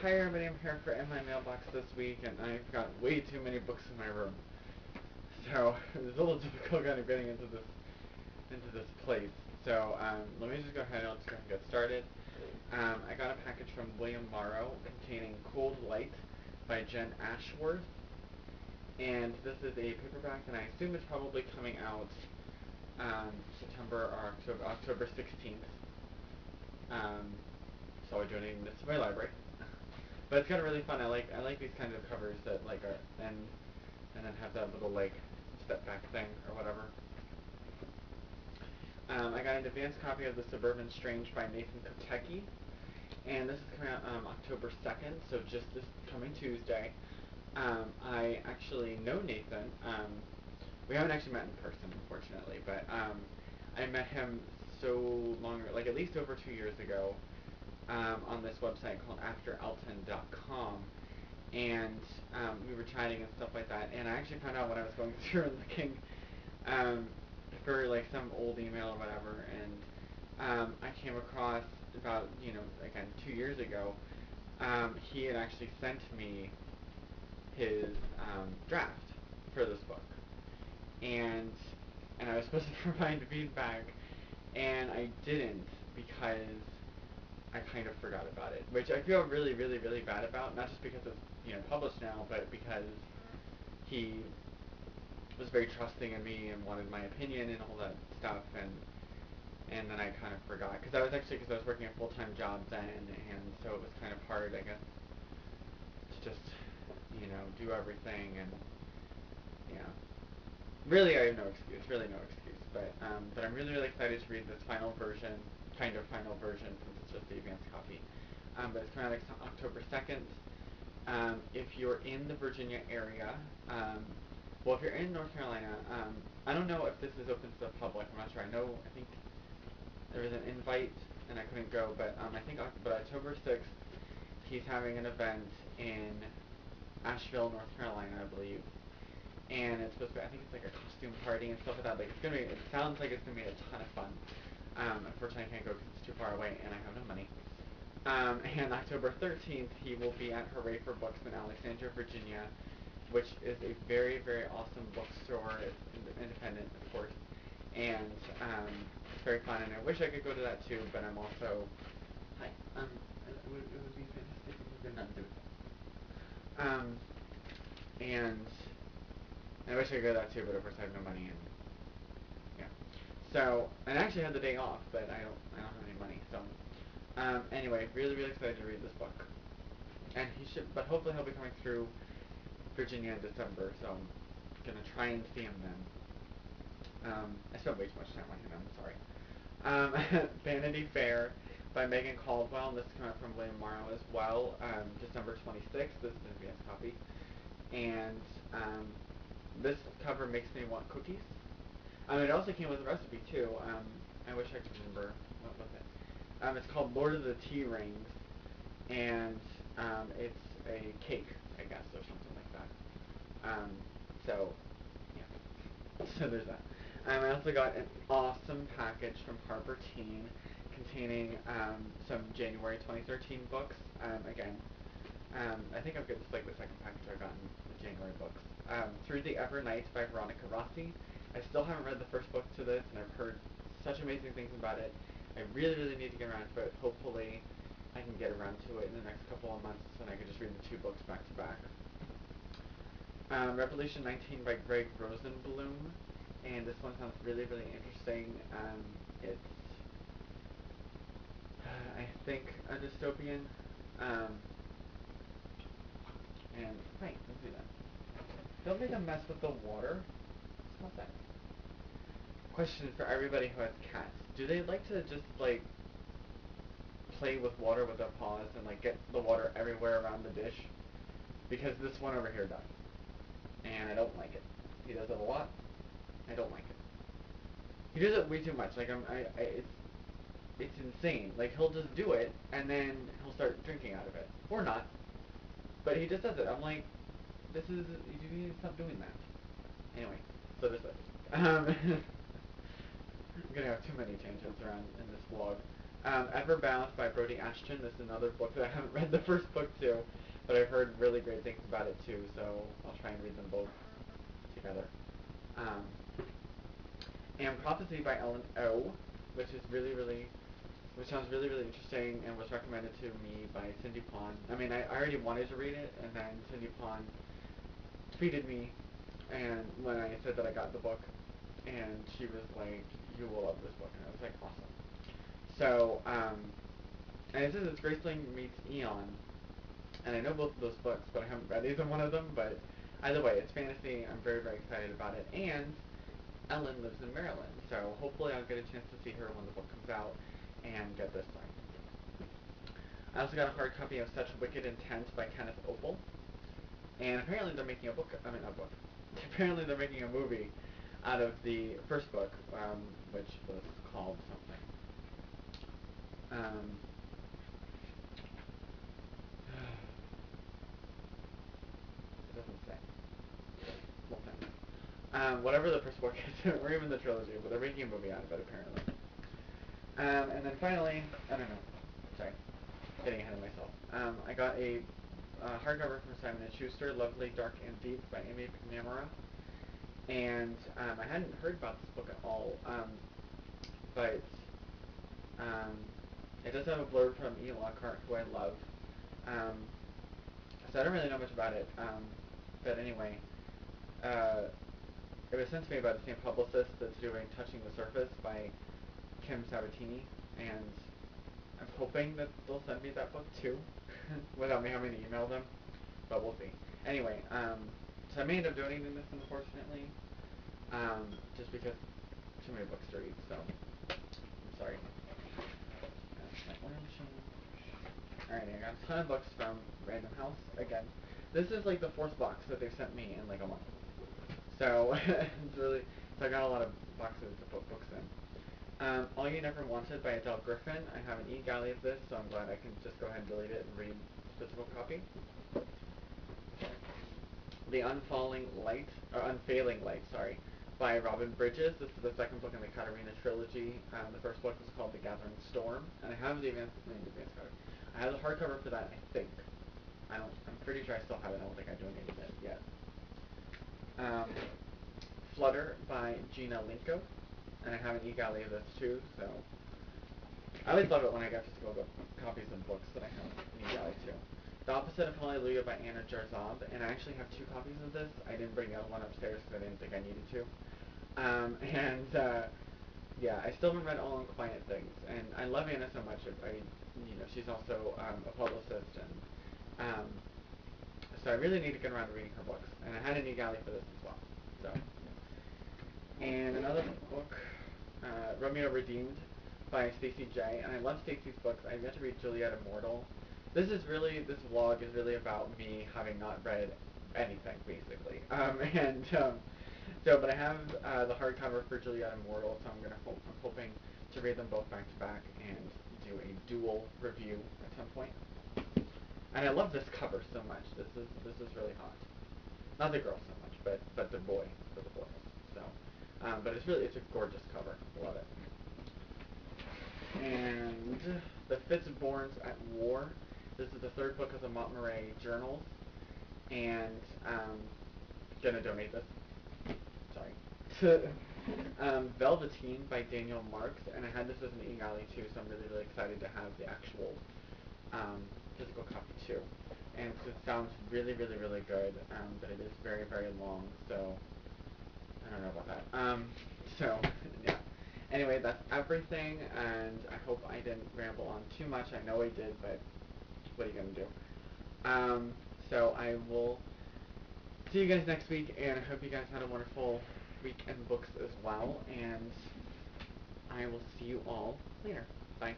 Hi everybody, I'm here for In My Mailbox this week, and I've got way too many books in my room. So, it was a little difficult kind of getting into this place. So, let me just go ahead and get started. I got a package from William Morrow containing Cold Light by Jen Ashworth. And this is a paperback, and I assume it's probably coming out September or October 16th. So I'm donating this to my library. But it's kind of really fun. I like these kinds of covers that like are and then have that little like step back thing or whatever. I got an advanced copy of The Suburban Strange by Nathan Kotecki, and this is coming out October 2nd, so just this coming Tuesday. I actually know Nathan. We haven't actually met in person, unfortunately, but I met him so long, like at least over 2 years ago, on this website called AfterElton.com, and we were chatting and stuff like that. And I actually found out when I was going through and looking for like some old email or whatever, and I came across about again 2 years ago. He had actually sent me his draft for this book, and I was supposed to provide feedback, and I didn't because I kind of forgot about it, which I feel really, really, really bad about. Not just because it's published now, but because he was very trusting in me and wanted my opinion and all that stuff, and then I kind of forgot because I was working a full-time job then, and so it was kind of hard, I guess, to just do everything, and really I have no excuse, really no excuse, but I'm really, really excited to read this final version, kind of final version, since it's just the advanced copy. But it's coming out October 2nd. If you're in the Virginia area, well, if you're in North Carolina, I don't know if this is open to the public. I'm not sure. I think there was an invite, and I couldn't go, but I think October 6th, he's having an event in Asheville, North Carolina, I believe. And it's supposed to be, I think it's like a costume party and stuff like that. Like it sounds like it's gonna be a ton of fun. Unfortunately, I can't go because it's too far away, and I have no money. And October 13th, he will be at Hooray for Books in Alexandria, Virginia, which is a very, very awesome bookstore. It's independent, of course, and it's very fun. And I wish I could go to that too, but I'm also hi. It would be fantastic if we could not do it. And I wish I could go to that too, but of course I have no money, and yeah. So, and I actually had the day off, but I don't have any money. So, anyway, really, really excited to read this book. And but hopefully he'll be coming through Virginia in December, so I'm gonna try and see him then. I spent way too much time on him, I'm sorry. Vanity Fair by Megan Caldwell, and this came out from William Morrow as well, December 26th. This is an advanced copy. And this cover makes me want cookies. It also came with a recipe too. I wish I could remember what was it. It's called Lord of the Tea Rings, and it's a cake, I guess, or something like that. So, yeah. So there's that. I also got an awesome package from Harper Teen containing some January 2013 books. Again, I think this is like the second package I've gotten with January books. Through the Ever Night by Veronica Rossi. I still haven't read the first book to this, and I've heard such amazing things about it. I really, really need to get around to it. Hopefully, I can get around to it in the next couple of months, and I can just read the two books back to back. Revolution 19 by Greg Rosenblum, and this one sounds really, really interesting. It's, I think, a dystopian, and, right, don't do that. Don't make a mess with the water. Stop that. Question for everybody who has cats. Do they like to just, like, play with water with their paws and, like, get the water everywhere around the dish? Because this one over here does. And I don't like it. He does it a lot. I don't like it. He does it way too much. Like, it's insane. Like, he'll just do it, and then he'll start drinking out of it. Or not. But he just does it. I'm like, you need to stop doing that. Anyway, so there's that. I'm gonna have too many tangents around in this vlog. Everbound by Brody Ashton. This is another book that I haven't read the first book to, but I've heard really great things about it too, so I'll try and read them both together. Um, and Prophecy by Ellen O, which is which sounds really, really interesting and was recommended to me by Cindy Pond. I mean, I already wanted to read it, and then Cindy Pond tweeted me, and when I said that I got the book, and she was like, "You will love this book," and I was like, "Awesome." So, and it says it's Graceling meets Eon, and I know both of those books, but I haven't read either one of them. But either way, it's fantasy. I'm very, very excited about it, and Ellen lives in Maryland, so hopefully I'll get a chance to see her when the book comes out and get this signed. I also got a hard copy of Such Wicked Intent by Kenneth Opel, and apparently they're making a book. Apparently they're making a movie out of the first book, which was called something. Um, it doesn't say. We'll find. Whatever the first book is, or even the trilogy, but they're making a movie out of it apparently. And then finally, I don't know. Sorry, getting ahead of myself. I got a hardcover from Simon & Schuster, Lovely, Dark, and Deep by Amy McNamara. And I hadn't heard about this book at all, but um, it does have a blurb from Ian Lockhart, who I love. Um, so I don't really know much about it, but anyway, uh, it was sent to me by the same publicist that's doing Touching the Surface by Kim Sabatini, and I'm hoping that they'll send me that book too, without me having to email them, but we'll see. Anyway, so I may end up donating this, unfortunately, just because too many books to read, so I'm sorry. That's my orange change. Alright, I got a ton of books from Random House, again. This is like the fourth box that they've sent me in like a month. So, it's really, so I got a lot of boxes to put books in. All You Never Wanted by Adele Griffin. I have an e-galley of this, so I'm glad I can just go ahead and delete it and read the physical copy. The Unfailing Light, sorry, by Robin Bridges. This is the second book in the Katarina trilogy. The first book was called The Gathering Storm, and I have the advanced cover. I have the hardcover for that, I think. I'm pretty sure I still have it. I don't think I donated it yet. Flutter by Gina Linko, and I have an e-galley of this too, so I always love it when I get physical copies of books that I have an e-galley too. The Opposite of Hallelujah by Anna Jarzab, and I actually have 2 copies of this. I didn't bring the other one upstairs because I didn't think I needed to. Yeah, I still haven't read All Unquiet Things, and I love Anna so much. She's also a publicist, and so I really need to get around to reading her books. And I had an e-galley for this as well. So, and another book, Romeo Redeemed by Stacey J. And I love Stacey's books. I've yet to read Juliet Immortal. This vlog is really about me having not read anything, basically. But I have the hardcover for Juliet Immortal, so I'm hoping to read them both back to back and do a dual review at some point. And I love this cover so much. This is really hot. Not the girl so much, but the boy, for the boys. So, but it's a gorgeous cover. Love it. And the Fitzborns at War. This is the third book of the Montmoret Journals, and gonna donate this. Sorry. Velveteen by Daniel Marks, and I had this as an e-galley too, so I'm really, really excited to have the actual physical copy too. And so it sounds really, really, really good, but it is very, very long, so I don't know about that. So, yeah. Anyway, that's everything, and I hope I didn't ramble on too much. I know I did, but what are you going to do? So I will see you guys next week, and I hope you guys had a wonderful week in books as well, and I will see you all later. Bye.